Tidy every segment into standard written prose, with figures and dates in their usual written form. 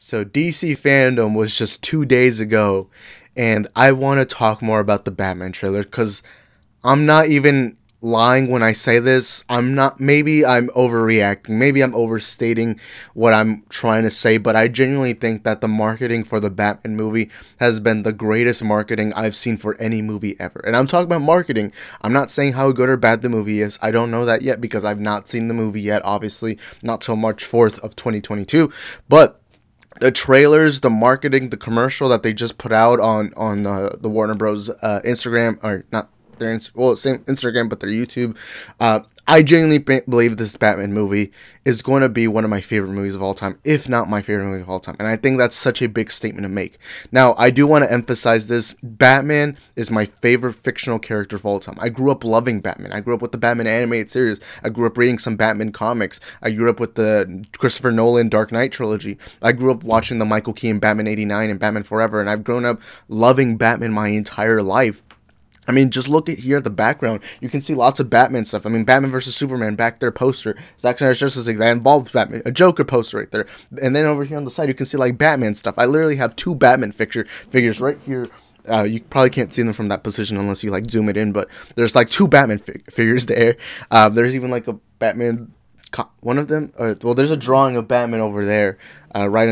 So DC fandom was just 2 days ago, and I want to talk more about the Batman trailer because I'm not even lying when I say this. Maybe I'm overreacting, maybe I'm overstating what I'm trying to say, but I genuinely think that the marketing for the Batman movie has been the greatest marketing I've seen for any movie ever. And I'm talking about marketing. I'm not saying how good or bad the movie is. I don't know that yet because I've not seen the movie yet, obviously, not till March 4th of 2022, but the trailers, the marketing, the commercial that they just put out on the Warner Bros. Instagram, or not their same Instagram, but their YouTube. I genuinely believe this Batman movie is going to be one of my favorite movies of all time, if not my favorite movie of all time. And I think that's such a big statement to make. Now, I do want to emphasize this. Batman is my favorite fictional character of all time. I grew up loving Batman. I grew up with the Batman animated series. I grew up reading some Batman comics. I grew up with the Christopher Nolan Dark Knight trilogy. I grew up watching the Michael Keaton Batman 89 and Batman Forever. And I've grown up loving Batman my entire life. I mean, just look at here at the background. You can see lots of Batman stuff. I mean, Batman vs. Superman, back there, poster. Zack Snyder's Justice League, that involves Batman. A Joker poster right there. And then over here on the side, you can see, like, Batman stuff. I literally have two Batman figures right here. You probably can't see them from that position unless you, like, zoom it in. But there's, like, two Batman figures there. There's even, like, a Batman... One of them... well, there's a drawing of Batman over there. Right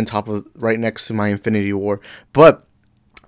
next to my Infinity War. But...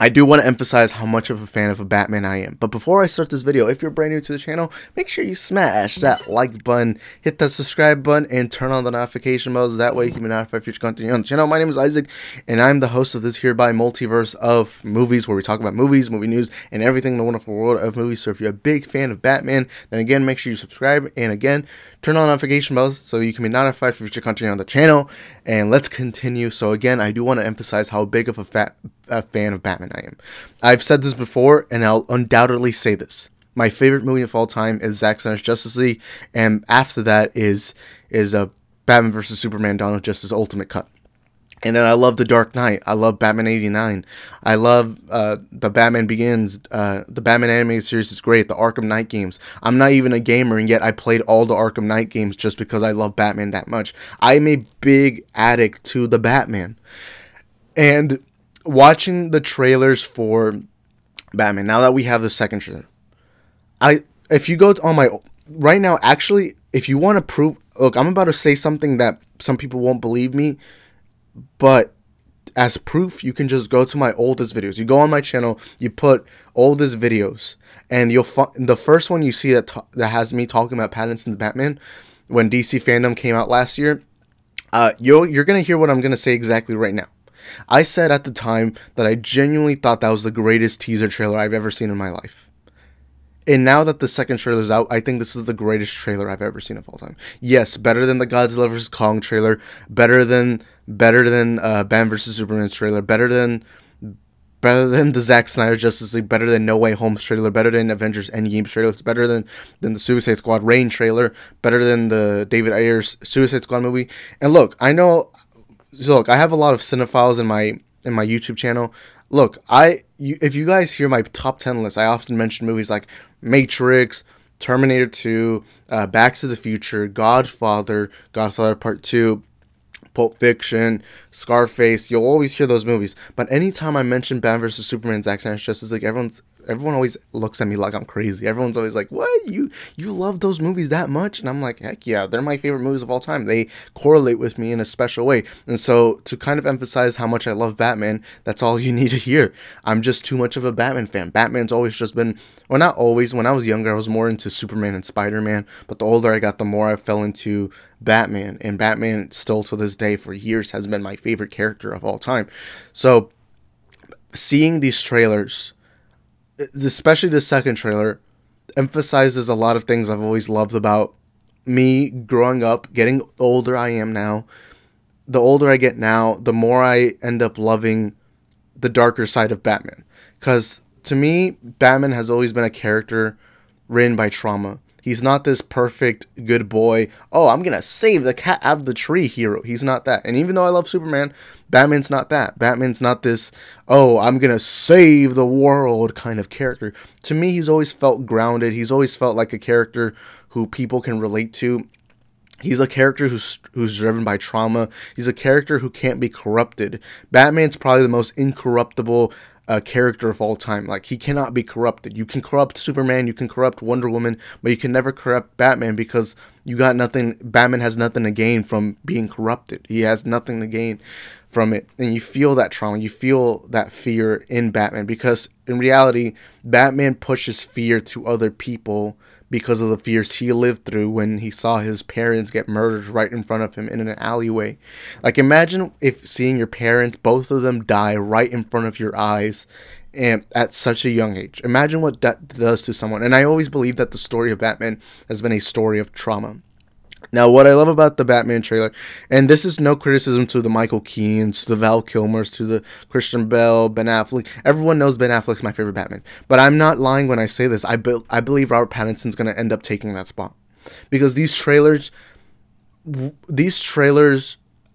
I do want to emphasize how much of a fan of a Batman I am. But before I start this video, if you're brand new to the channel, make sure you smash that like button, hit that subscribe button, and turn on the notification bells. That way you can be notified of future content here on the channel. My name is Isaac, and I'm the host of this hereby multiverse of movies, where we talk about movies, movie news, and everything in the wonderful world of movies. So if you're a big fan of Batman, then again, make sure you subscribe, and again, turn on notification bells so you can be notified for future content on the channel. And let's continue. So again, I do want to emphasize how big of a fan of Batman I am. I've said this before, and I'll undoubtedly say this. My favorite movie of all time is Zack Snyder's Justice League, and after that is Batman vs. Superman: Dawn of Justice Ultimate Cut. And then I love The Dark Knight. I love Batman 89. I love the Batman Begins. The Batman animated series is great. The Arkham Knight games. I'm not even a gamer, and yet I played all the Arkham Knight games just because I love Batman that much. I'm a big addict to the Batman. And watching the trailers for Batman, now that we have the second trailer, if you go on my right now, actually, if you want to prove, look, I'm about to say something that some people won't believe me, but as proof, you can just go to my oldest videos. You go on my channel, you put oldest videos, and you'll find the first one you see that has me talking about Pattinson's Batman when DC fandom came out last year. You're gonna hear what I'm gonna say exactly right now. I said at the time that I genuinely thought that was the greatest teaser trailer I've ever seen in my life. And now that the second trailer is out, I think this is the greatest trailer I've ever seen of all time. Yes, better than the Godzilla vs. Kong trailer, better than Batman vs. Superman trailer, better than the Zack Snyder Justice League, better than No Way Home trailer, better than Avengers Endgame trailer, it's better than the Suicide Squad Reign trailer, better than the David Ayer's Suicide Squad movie. And look, I know... So look, I have a lot of cinephiles in my YouTube channel. Look, if you guys hear my top 10 list, I often mention movies like Matrix, Terminator 2, Back to the Future, Godfather Part 2, Pulp Fiction, Scarface. You'll always hear those movies. But anytime I mention Batman vs. Superman, Zack Snyder's Justice League, everyone always looks at me like I'm crazy. Everyone's always like, what? You love those movies that much? And I'm like, heck yeah, they're my favorite movies of all time. They correlate with me in a special way. And so to kind of emphasize how much I love Batman, that's all you need to hear. I'm just too much of a Batman fan. Batman's always just been, well, not always. When I was younger, I was more into Superman and Spider-Man. But the older I got, the more I fell into Batman. And Batman still to this day for years has been my favorite character of all time. So seeing these trailers, especially the second trailer, emphasizes a lot of things I've always loved about me growing up, getting older I am now. The older I get now, the more I end up loving the darker side of Batman. Because to me, Batman has always been a character written by trauma. He's not this perfect good boy, oh, I'm going to save the cat out of the tree hero. He's not that. And even though I love Superman, Batman's not that. Batman's not this, oh, I'm going to save the world kind of character. To me, he's always felt grounded. He's always felt like a character who people can relate to. He's a character who's driven by trauma. He's a character who can't be corrupted. Batman's probably the most incorruptible character of all time. Like, he cannot be corrupted. You can corrupt Superman, you can corrupt Wonder Woman, but you can never corrupt Batman because you got nothing. Batman has nothing to gain from being corrupted. He has nothing to gain from it. And you feel that trauma. You feel that fear in Batman because in reality, Batman pushes fear to other people because of the fears he lived through when he saw his parents get murdered right in front of him in an alleyway. Like, imagine if seeing your parents, both of them, die right in front of your eyes and at such a young age. Imagine what that does to someone. And I always believe that the story of Batman has been a story of trauma. Now, what I love about the Batman trailer, and this is no criticism to the Michael Keaton, to the Val Kilmers, to the Christian Bale, Ben Affleck. Everyone knows Ben Affleck's my favorite Batman. But I'm not lying when I say this. I believe Robert Pattinson's going to end up taking that spot. Because these trailers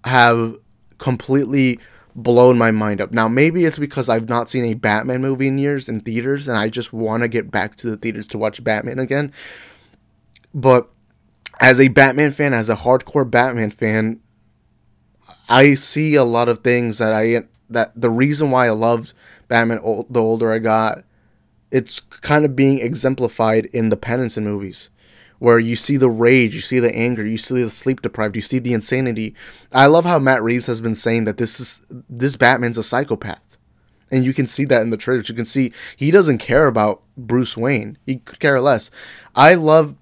have completely blown my mind up. Now, maybe it's because I've not seen a Batman movie in years in theaters, and I just want to get back to the theaters to watch Batman again. But as a Batman fan, as a hardcore Batman fan, I see a lot of things that the reason why I loved Batman the older I got, it's kind of being exemplified in the Pattinson movies, where you see the rage, you see the anger, you see the sleep deprived, you see the insanity. I love how Matt Reeves has been saying that this Batman's a psychopath. And you can see that in the trailers. You can see he doesn't care about Bruce Wayne. He could care less. I love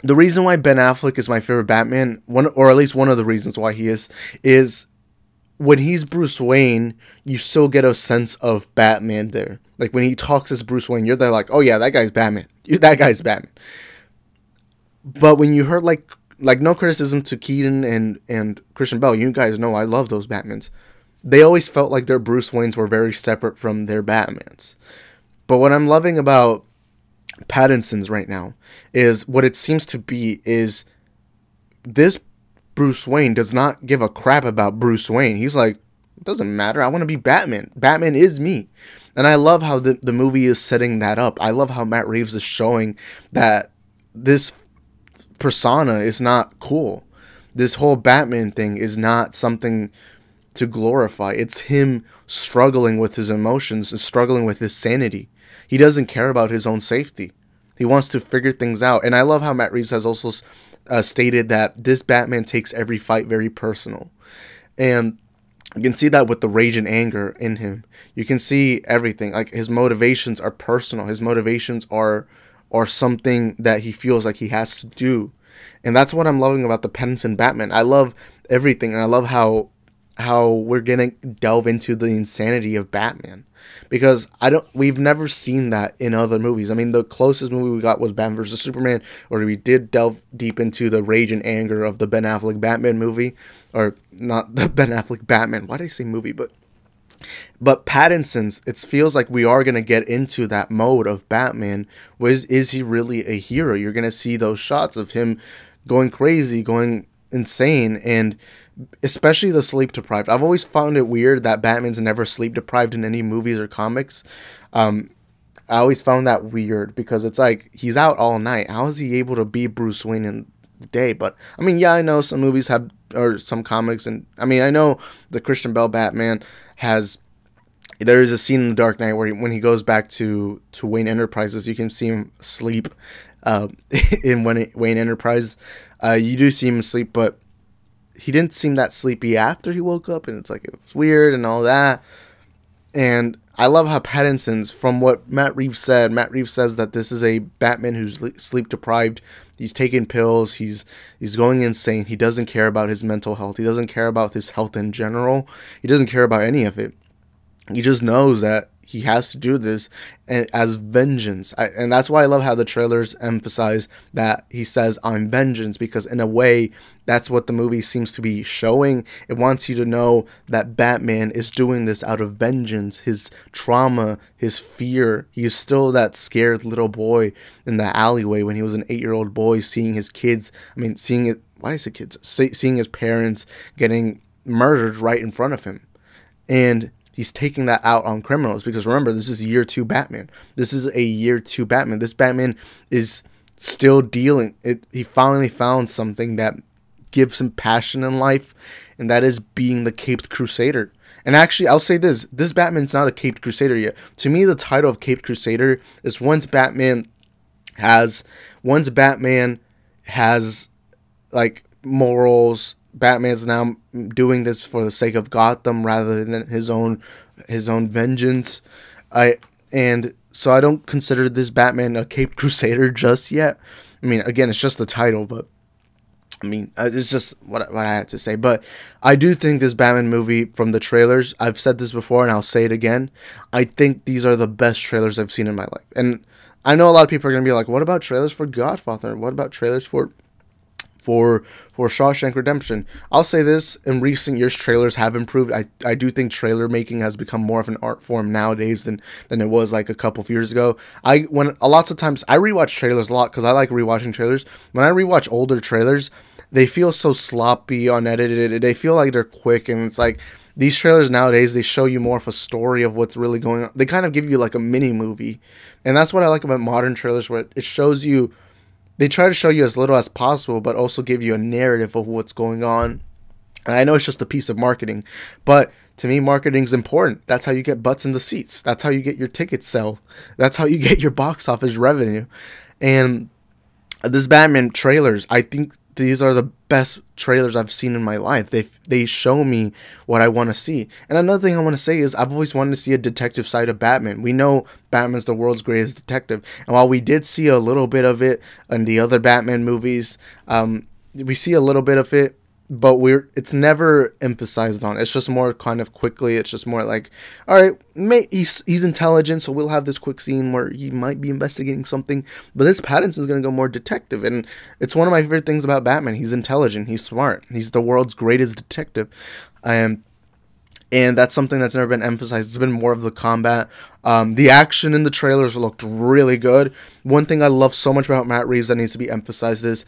the reason why Ben Affleck is my favorite Batman, or at least one of the reasons why he is when he's Bruce Wayne, you still get a sense of Batman there. Like, when he talks as Bruce Wayne, you're there like, oh yeah, that guy's Batman. That guy's Batman. But when you heard, like no criticism to Keaton and Christian Bale, you guys know I love those Batmans. They always felt like their Bruce Waynes were very separate from their Batmans. But what I'm loving about Pattinson's right now is what it seems to be is this Bruce Wayne does not give a crap about Bruce Wayne. He's like, it doesn't matter. I want to be Batman. Batman is me. And I love how the movie is setting that up. I love how Matt Reeves is showing that this persona is not cool. This whole Batman thing is not something to glorify. It's him struggling with his emotions and struggling with his sanity. He doesn't care about his own safety. He wants to figure things out. And I love how Matt Reeves has also stated that this Batman takes every fight very personal. And you can see that with the rage and anger in him. You can see everything. Like, his motivations are personal. His motivations are something that he feels like he has to do. And that's what I'm loving about the Pattinson Batman. I love everything. And I love how we're gonna delve into the insanity of Batman, because we've never seen that in other movies. I mean, the closest movie we got was Batman vs Superman, where we did delve deep into the rage and anger of the Ben Affleck Batman movie, or not the Ben Affleck Batman. Why did I say movie? But Pattinson's, it feels like we are gonna get into that mode of Batman. Is he really a hero? You're gonna see those shots of him going crazy, going insane, and especially the sleep deprived. I've always found it weird that Batman's never sleep deprived in any movies or comics. I always found that weird because it's like he's out all night. How is he able to be Bruce Wayne in the day? But I mean, yeah, I know some movies have, or some comics, and I mean, I know the Christian Bale Batman has. There is a scene in The Dark Knight where when he goes back to Wayne Enterprises, you can see him sleep in Wayne Enterprise. You do see him sleep, but he didn't seem that sleepy after he woke up, and it's like it was weird and all that. And I love how Pattinson's, from what Matt Reeves says that this is a Batman who's sleep deprived. He's taking pills. He's going insane. He doesn't care about his mental health. He doesn't care about his health in general. He doesn't care about any of it. He just knows that he has to do this as vengeance. And that's why I love how the trailers emphasize that he says, I'm vengeance, because in a way, that's what the movie seems to be showing. It wants you to know that Batman is doing this out of vengeance, his trauma, his fear. He's still that scared little boy in the alleyway when he was an 8-year-old boy, seeing his kids, seeing his parents getting murdered right in front of him. And he's taking that out on criminals, because remember, this is year 2 Batman. This is a year 2 Batman. This Batman is still dealing. He finally found something that gives him passion in life, and that is being the Caped Crusader. And actually, I'll say this Batman's not a Caped Crusader yet. To me, the title of Caped Crusader is once Batman has like morals. Batman's now doing this for the sake of Gotham rather than his own vengeance. And so I don't consider this Batman a Caped Crusader just yet. I mean, again, it's just the title, but I mean, it's just what I had to say. But I do think this Batman movie, from the trailers, I've said this before and I'll say it again, I think these are the best trailers I've seen in my life. And I know a lot of people are going to be like, what about trailers for Godfather? What about trailers for Shawshank Redemption? I'll say this, in recent years, trailers have improved. I do think trailer making has become more of an art form nowadays than it was like a couple of years ago. Lots of times I rewatch trailers a lot because I like rewatching trailers. When I rewatch older trailers, they feel so sloppy, unedited. They feel like they're quick, and it's like these trailers nowadays, they show you more of a story of what's really going on. They kind of give you like a mini movie, and that's what I like about modern trailers, where it shows you. They try to show you as little as possible, but also give you a narrative of what's going on. And I know it's just a piece of marketing, but to me, marketing is important. That's how you get butts in the seats. That's how you get your tickets sell. That's how you get your box office revenue. And this Batman trailers, I think these are the best trailers I've seen in my life. They show me what I want to see. And another thing I want to say is I've always wanted to see a detective side of Batman. We know Batman's the world's greatest detective. And while we did see a little bit of it in the other Batman movies, we see a little bit of it, but it's never emphasized on. It's just more kind of quickly. It's just more like, all right, he's intelligent, so we'll have this quick scene where he might be investigating something. But this Pattinson's going to go more detective, and it's one of my favorite things about Batman. He's intelligent. He's smart. He's the world's greatest detective. And that's something that's never been emphasized. It's been more of the combat. The action in the trailers looked really good. One thing I love so much about Matt Reeves that needs to be emphasized is,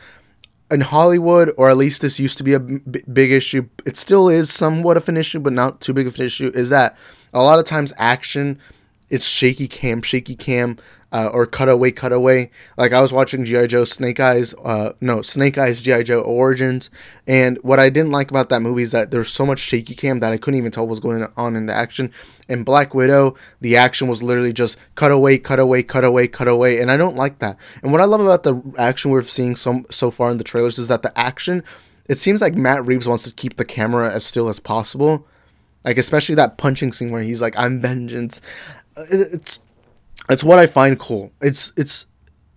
in Hollywood, or at least this used to be a big issue, it still is somewhat of an issue, but not too big of an issue, is that a lot of times action, it's shaky cam, or cutaway. Like, I was watching G.I. Joe Snake Eyes G.I. Joe Origins, and what I didn't like about that movie is that there's so much shaky cam that I couldn't even tell what was going on in the action. In Black Widow, the action was literally just cutaway, and I don't like that. And what I love about the action we're seeing so far in the trailers is that the action, it seems like Matt Reeves wants to keep the camera as still as possible. Like, especially that punching scene where he's like, I'm vengeance. It's what I find cool.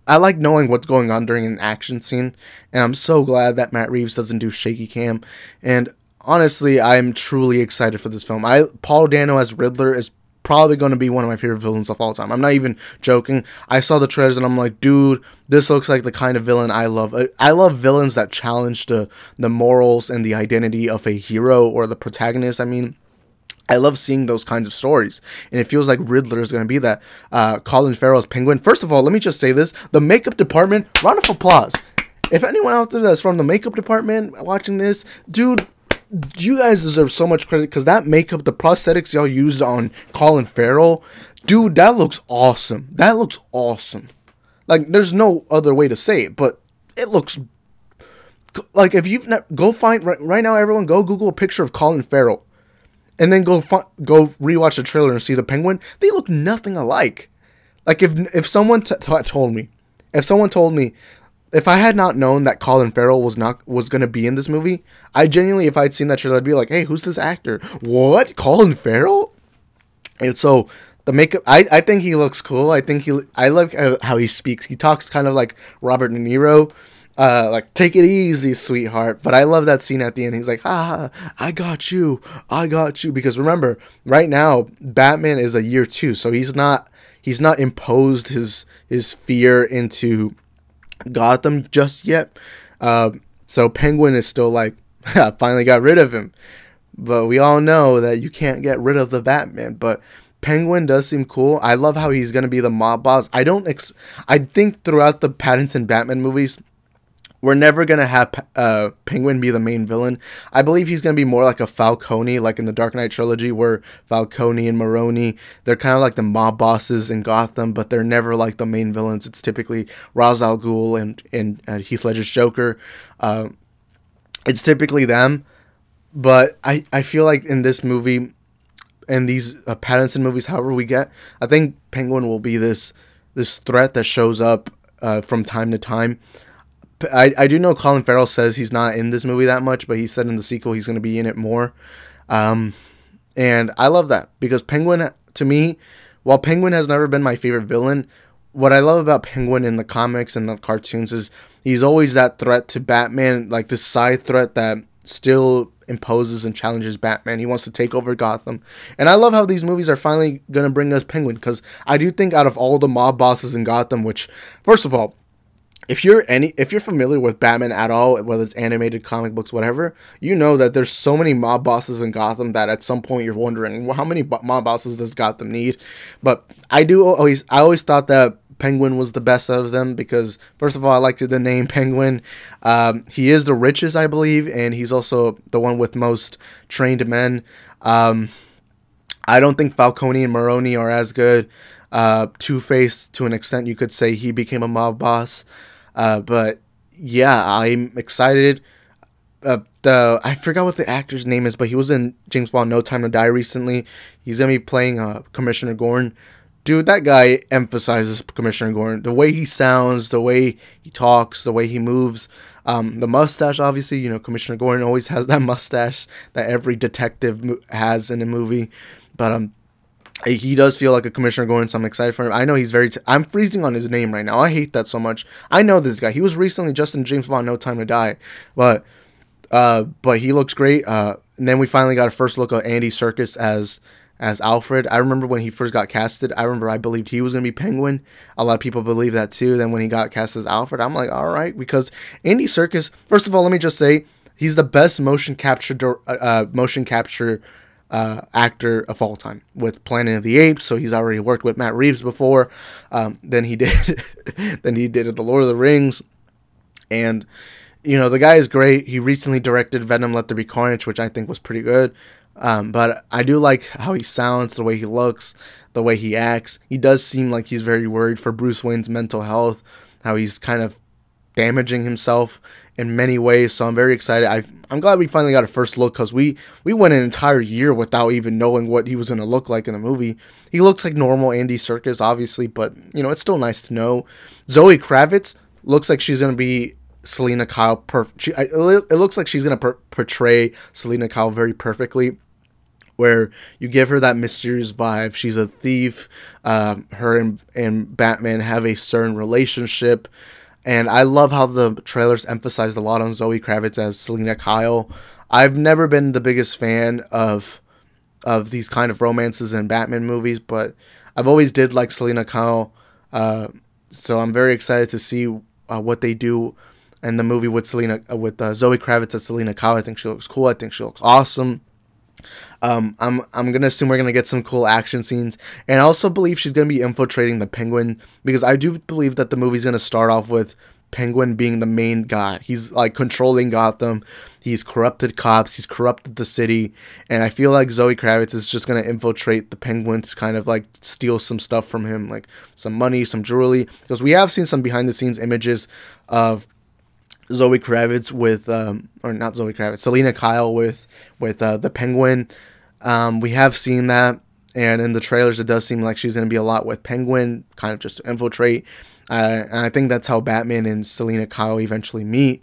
I like knowing what's going on during an action scene, and I'm so glad that Matt Reeves doesn't do shaky cam. And honestly, I'm truly excited for this film. Paul Dano as Riddler is probably going to be one of my favorite villains of all time. I'm not even joking. I saw the trailers and I'm like, dude, this looks like the kind of villain I love. I love villains that challenge the morals and the identity of a hero or the protagonist. I mean, I love seeing those kinds of stories, and it feels like Riddler is going to be that. Colin Farrell's Penguin. First of all, let me just say this. The makeup department, round of applause. If anyone out there that's from the makeup department watching this, dude, you guys deserve so much credit, because that makeup, the prosthetics y'all used on Colin Farrell, dude, that looks awesome. That looks awesome. Like, there's no other way to say it, but it looks... Like, if you've go find... Right now, everyone, go Google a picture of Colin Farrell. And then go rewatch the trailer and see the Penguin. They look nothing alike. Like, if someone told me, if I had not known that Colin Farrell was going to be in this movie, I genuinely, if I'd seen that trailer, I'd be like, hey, who's this actor? What? Colin Farrell? And so the makeup, I think he looks cool. I like how he speaks. He talks kind of like Robert De Niro. Like, take it easy, sweetheart. But I love that scene at the end. He's like, I got you. Because remember, right now, Batman is a year 2, so he's not imposed his fear into Gotham just yet. So Penguin is still like, finally got rid of him. But we all know that you can't get rid of the Batman. But Penguin does seem cool. I love how he's going to be the mob boss. I think throughout the Pattinson Batman movies, we're never going to have Penguin be the main villain. I believe he's going to be more like a Falcone, like in the Dark Knight trilogy, where Falcone and Maroni, they're kind of like the mob bosses in Gotham, but they're never like the main villains. It's typically Ra's al Ghul and Heath Ledger's Joker. And it's typically them. But I feel like in this movie and these Pattinson movies, however we get, I think Penguin will be this threat that shows up from time to time. I do know Colin Farrell says he's not in this movie that much, but he said in the sequel he's going to be in it more. And I love that because Penguin, to me, while Penguin has never been my favorite villain, what I love about Penguin in the comics and the cartoons is he's always that threat to Batman, like this side threat that still imposes and challenges Batman. He wants to take over Gotham. And I love how these movies are finally going to bring us Penguin, because I do think out of all the mob bosses in Gotham, which, first of all, if you're familiar with Batman at all, whether it's animated, comic books, whatever, you know that there's so many mob bosses in Gotham that at some point you're wondering, well, how many mob bosses does Gotham need? But I always thought that Penguin was the best out of them because, first of all, I liked the name Penguin. He is the richest, I believe, and he's also the one with most trained men. I don't think Falcone and Maroni are as good. Two-Face, to an extent, you could say he became a mob boss. But yeah, I'm excited. I forgot what the actor's name is, but he was in James Bond No Time to Die recently. He's going to be playing Commissioner Gordon. Dude, that guy emphasizes Commissioner Gordon. The way he sounds, the way he talks, the way he moves. The mustache, obviously, Commissioner Gordon always has that mustache that every detective has in a movie. But he does feel like a Commissioner Gordon, so I'm excited for him. I know he's I'm freezing on his name right now. I hate that so much. I know this guy. He was recently just in James Bond No Time to Die. But he looks great. And then we finally got a first look at Andy Serkis as Alfred. I remember when he first got casted, I believed he was going to be Penguin. A lot of people believe that too. Then when he got cast as Alfred, I'm like, all right, because Andy Serkis, first of all, let me just say, he's the best motion capture actor of all time with Planet of the Apes. So he's already worked with Matt Reeves before. Then he did The Lord of the Rings. And, the guy is great. He recently directed Venom Let There Be Carnage, which I think was pretty good. But I do like how he sounds, the way he looks, the way he acts. He does seem like he's very worried for Bruce Wayne's mental health, how he's kind of damaging himself in many ways. So I'm very excited. I'm glad we finally got a first look, because we went an entire year without even knowing what he was going to look like in the movie. He looks like normal Andy Serkis, obviously, but, it's still nice to know. Zoe Kravitz looks like she's going to be Selena Kyle. It looks like she's going to portray Selena Kyle very perfectly, where you give her that mysterious vibe. She's a thief. Her and Batman have a certain relationship. And I love how the trailers emphasized a lot on Zoe Kravitz as Selena Kyle. I've never been the biggest fan of these kind of romances in Batman movies, but I've always did like Selena Kyle. So I'm very excited to see what they do in the movie with Zoe Kravitz as Selena Kyle. I think she looks cool. I think she looks awesome. I'm gonna assume we're gonna get some cool action scenes, and I also believe she's gonna be infiltrating the Penguin, because I do believe that the movie's gonna start off with Penguin being the main guy. He's like controlling Gotham. He's corrupted cops. He's corrupted the city, and I feel like Zoe Kravitz is just gonna infiltrate the Penguin to kind of like steal some stuff from him, like some money, some jewelry, because we have seen some behind the scenes images of Zoe Kravitz Selena Kyle with the Penguin. We have seen that, and in the trailers it does seem like she's going to be a lot with Penguin, kind of just to infiltrate. And I think that's how Batman and Selena Kyle eventually meet.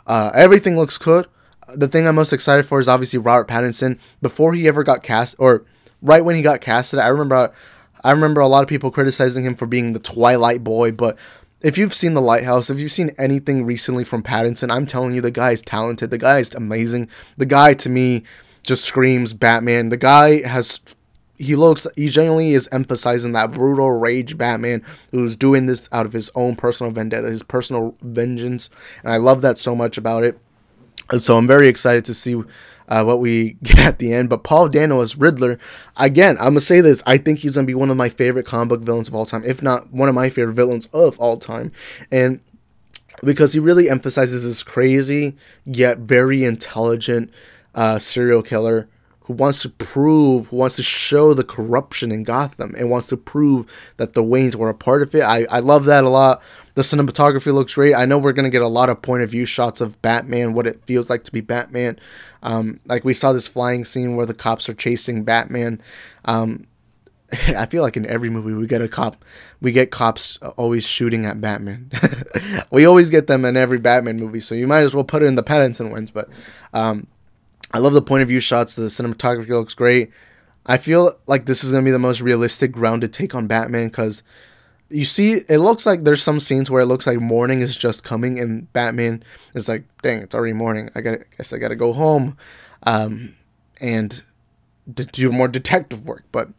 Everything looks good. The thing I'm most excited for is obviously Robert Pattinson. Before he ever got cast, or right when he got casted, I remember a lot of people criticizing him for being the Twilight boy, but if you've seen The Lighthouse, if you've seen anything recently from Pattinson, I'm telling you, the guy is talented. The guy is amazing. The guy, to me, just screams Batman. The guy he genuinely is emphasizing that brutal rage Batman who's doing this out of his own personal vendetta, his personal vengeance. And I love that so much about it. And so I'm very excited to see what we get at the end. But Paul Dano as Riddler, again, I'm going to say this, I think he's going to be one of my favorite comic book villains of all time, if not one of my favorite villains of all time. And because he really emphasizes this crazy yet very intelligent serial killer who wants to show the corruption in Gotham and wants to prove that the Waynes were a part of it. I love that a lot. The cinematography looks great. I know we're going to get a lot of point of view shots of Batman, what it feels like to be Batman. Like we saw this flying scene where the cops are chasing Batman. I feel like in every movie we get cops always shooting at Batman. We always get them in every Batman movie, so you might as well put it in the Pattinson ones. But I love the point of view shots. The cinematography looks great. I feel like this is going to be the most realistic, grounded take on Batman, because you see, it looks like there's some scenes where it looks like morning is just coming, and Batman is like, dang, it's already morning. I guess I gotta go home and do more detective work. But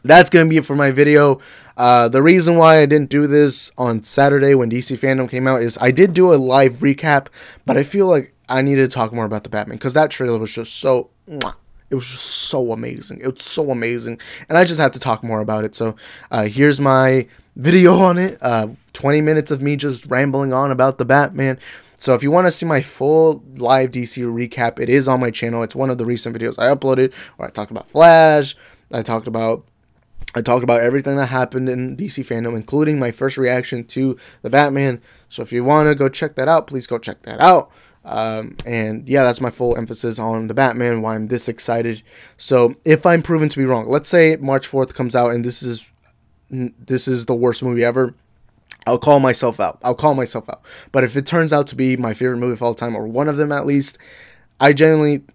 that's going to be it for my video. The reason why I didn't do this on Saturday when DC Fandom came out is I did do a live recap, but I feel like I needed to talk more about the Batman, because that trailer was just so... It was just so amazing. It was so amazing. And I just had to talk more about it. So here's my video on it. 20 minutes of me just rambling on about the Batman. So if you want to see my full live DC recap, it is on my channel. It's one of the recent videos I uploaded where I talked about Flash. I talked about everything that happened in DC Fandom, including my first reaction to the Batman. So if you want to go check that out, please go check that out. And yeah, that's my full emphasis on the Batman, why I'm this excited. So if I'm proven to be wrong, let's say March 4th comes out and this is the worst movie ever, I'll call myself out. But if it turns out to be my favorite movie of all time, or one of them at least, I think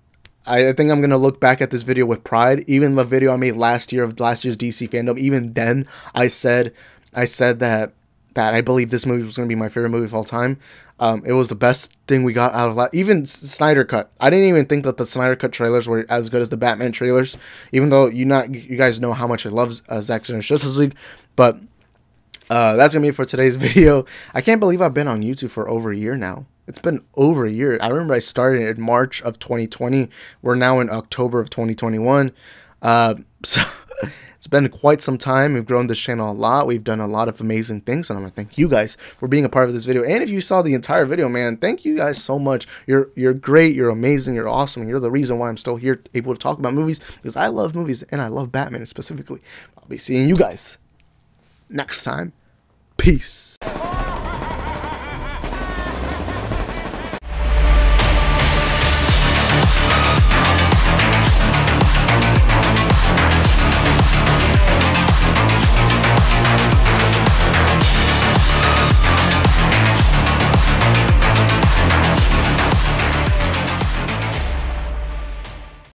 I'm going to look back at this video with pride. Even the video I made last year of last year's DC Fandom, even then I said that I believe this movie was going to be my favorite movie of all time. It was the best thing we got out of even Snyder Cut. I didn't even think that the Snyder Cut trailers were as good as the Batman trailers, even though you guys know how much I love Zack Snyder's Justice League. But that's going to be it for today's video. I can't believe I've been on YouTube for over a year now. It's been over a year. I remember I started in March of 2020. We're now in October of 2021. So it's been quite some time. We've grown this channel a lot. We've done a lot of amazing things, and I want to thank you guys for being a part of this video. And if you saw the entire video, man, thank you guys so much. You're great. You're amazing. You're awesome. And you're the reason why I'm still here, able to talk about movies, because I love movies and I love Batman specifically. I'll be seeing you guys next time. Peace.